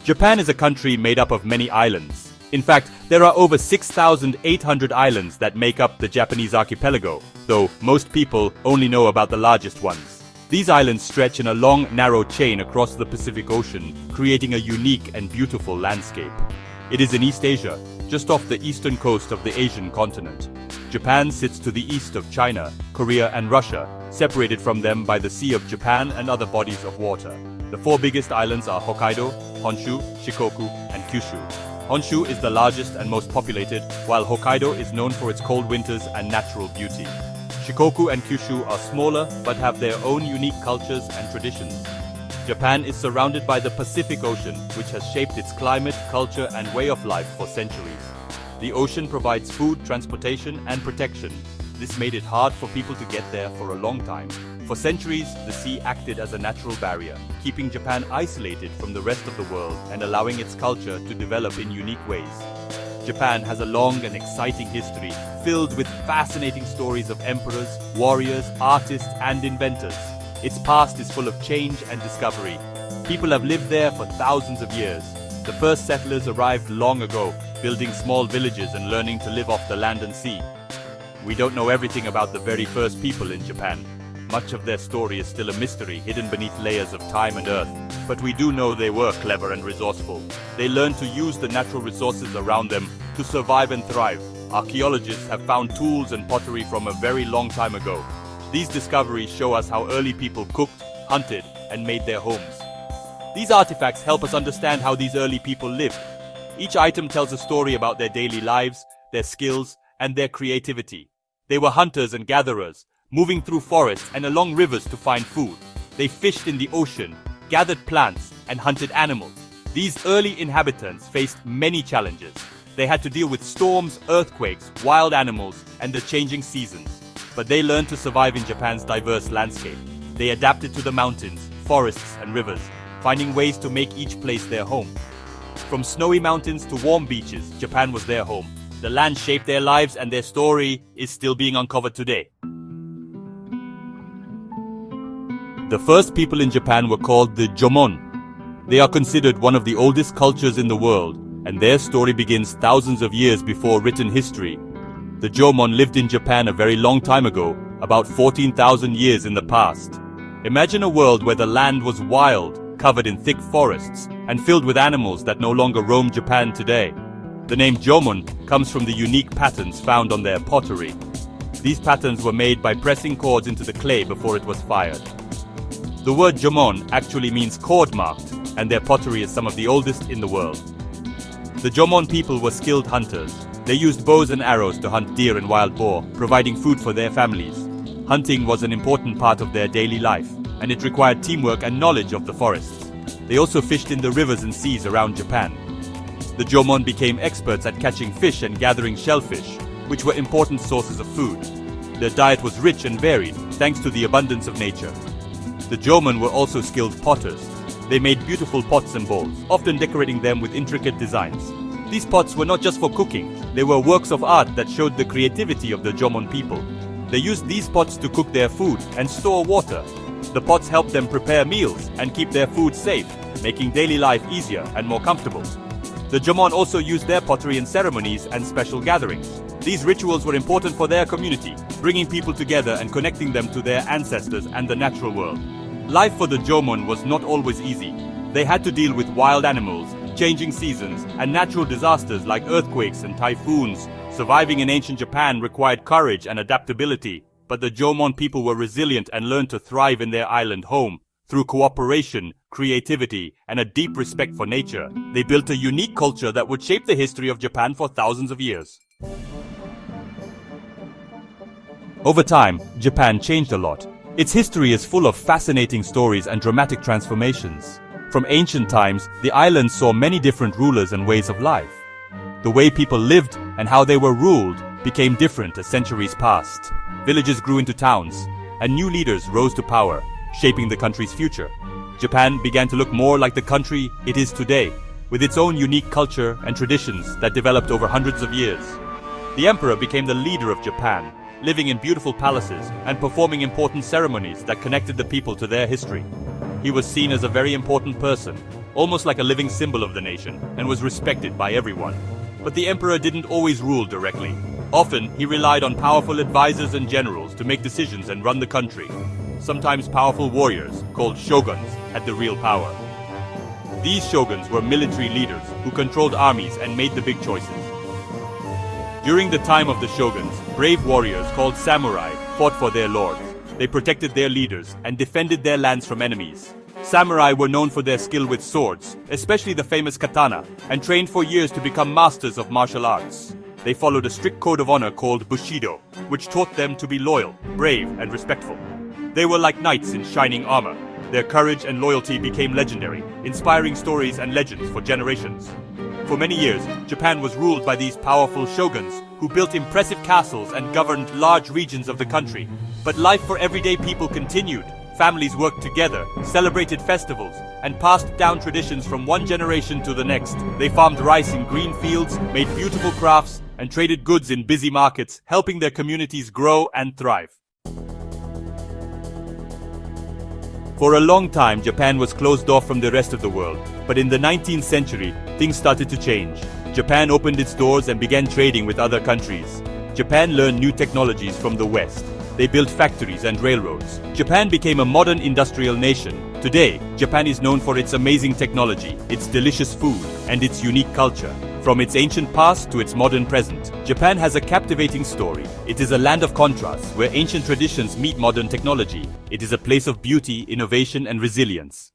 Japan is a country made up of many islands. In fact, there are over 6,800 islands that make up the Japanese archipelago, though most people only know about the largest ones. These islands stretch in a long, narrow chain across the Pacific Ocean, creating a unique and beautiful landscape. It is in East Asia, just off the eastern coast of the Asian continent. Japan sits to the east of China, Korea and Russia, separated from them by the Sea of Japan and other bodies of water. The four biggest islands are Hokkaido, Honshu, Shikoku, and Kyushu. Honshu is the largest and most populated, while Hokkaido is known for its cold winters and natural beauty. Shikoku and Kyushu are smaller but have their own unique cultures and traditions. Japan is surrounded by the Pacific Ocean, which has shaped its climate, culture, and way of life for centuries. The ocean provides food, transportation, and protection. This made it hard for people to get there for a long time. For centuries, the sea acted as a natural barrier, keeping Japan isolated from the rest of the world and allowing its culture to develop in unique ways. Japan has a long and exciting history, filled with fascinating stories of emperors, warriors, artists, and inventors. Its past is full of change and discovery. People have lived there for thousands of years. The first settlers arrived long ago, building small villages and learning to live off the land and sea. We don't know everything about the very first people in Japan. Much of their story is still a mystery, hidden beneath layers of time and earth. But we do know they were clever and resourceful. They learned to use the natural resources around them to survive and thrive. Archaeologists have found tools and pottery from a very long time ago. These discoveries show us how early people cooked, hunted, and made their homes. These artifacts help us understand how these early people lived. Each item tells a story about their daily lives, their skills, and their creativity. They were hunters and gatherers, moving through forests and along rivers to find food. They fished in the ocean, gathered plants, and hunted animals. These early inhabitants faced many challenges. They had to deal with storms, earthquakes, wild animals, and the changing seasons. But they learned to survive in Japan's diverse landscape. They adapted to the mountains, forests, and rivers, finding ways to make each place their home. From snowy mountains to warm beaches, Japan was their home. The land shaped their lives, and their story is still being uncovered today. The first people in Japan were called the Jomon. They are considered one of the oldest cultures in the world, and their story begins thousands of years before written history. The Jomon lived in Japan a very long time ago, about 14,000 years in the past. Imagine a world where the land was wild, covered in thick forests, and filled with animals that no longer roam Japan today. The name Jomon comes from the unique patterns found on their pottery. These patterns were made by pressing cords into the clay before it was fired. The word Jomon actually means cord-marked, and their pottery is some of the oldest in the world. The Jomon people were skilled hunters. They used bows and arrows to hunt deer and wild boar, providing food for their families. Hunting was an important part of their daily life, and it required teamwork and knowledge of the forests. They also fished in the rivers and seas around Japan. The Jomon became experts at catching fish and gathering shellfish, which were important sources of food. Their diet was rich and varied, thanks to the abundance of nature. The Jomon were also skilled potters. They made beautiful pots and bowls, often decorating them with intricate designs. These pots were not just for cooking, they were works of art that showed the creativity of the Jomon people. They used these pots to cook their food and store water. The pots helped them prepare meals and keep their food safe, making daily life easier and more comfortable. The Jomon also used their pottery in ceremonies and special gatherings. These rituals were important for their community, bringing people together and connecting them to their ancestors and the natural world. Life for the Jomon was not always easy. They had to deal with wild animals, changing seasons, and natural disasters like earthquakes and typhoons. Surviving in ancient Japan required courage and adaptability, but the Jomon people were resilient and learned to thrive in their island home. Through cooperation, creativity, and a deep respect for nature, they built a unique culture that would shape the history of Japan for thousands of years. Over time, Japan changed a lot. Its history is full of fascinating stories and dramatic transformations. From ancient times, the island saw many different rulers and ways of life. The way people lived and how they were ruled became different as centuries passed. Villages grew into towns, and new leaders rose to power, shaping the country's future. Japan began to look more like the country it is today, with its own unique culture and traditions that developed over hundreds of years. The emperor became the leader of Japan, living in beautiful palaces and performing important ceremonies that connected the people to their history. He was seen as a very important person, almost like a living symbol of the nation, and was respected by everyone. But the emperor didn't always rule directly. Often, he relied on powerful advisors and generals to make decisions and run the country. Sometimes powerful warriors, called shoguns, had the real power. These shoguns were military leaders who controlled armies and made the big choices. During the time of the shoguns, brave warriors called samurai fought for their lords. They protected their leaders and defended their lands from enemies. Samurai were known for their skill with swords, especially the famous katana, and trained for years to become masters of martial arts. They followed a strict code of honor called Bushido, which taught them to be loyal, brave, and respectful. They were like knights in shining armor. Their courage and loyalty became legendary, inspiring stories and legends for generations. For many years, Japan was ruled by these powerful shoguns who built impressive castles and governed large regions of the country. But life for everyday people continued. Families worked together, celebrated festivals, and passed down traditions from one generation to the next. They farmed rice in green fields, made beautiful crafts, and traded goods in busy markets, helping their communities grow and thrive. For a long time, Japan was closed off from the rest of the world, but in the 19th century, things started to change. Japan opened its doors and began trading with other countries. Japan learned new technologies from the West. They built factories and railroads. Japan became a modern industrial nation. Today, Japan is known for its amazing technology, its delicious food, and its unique culture. From its ancient past to its modern present, Japan has a captivating story. It is a land of contrasts where ancient traditions meet modern technology. It is a place of beauty, innovation, and resilience.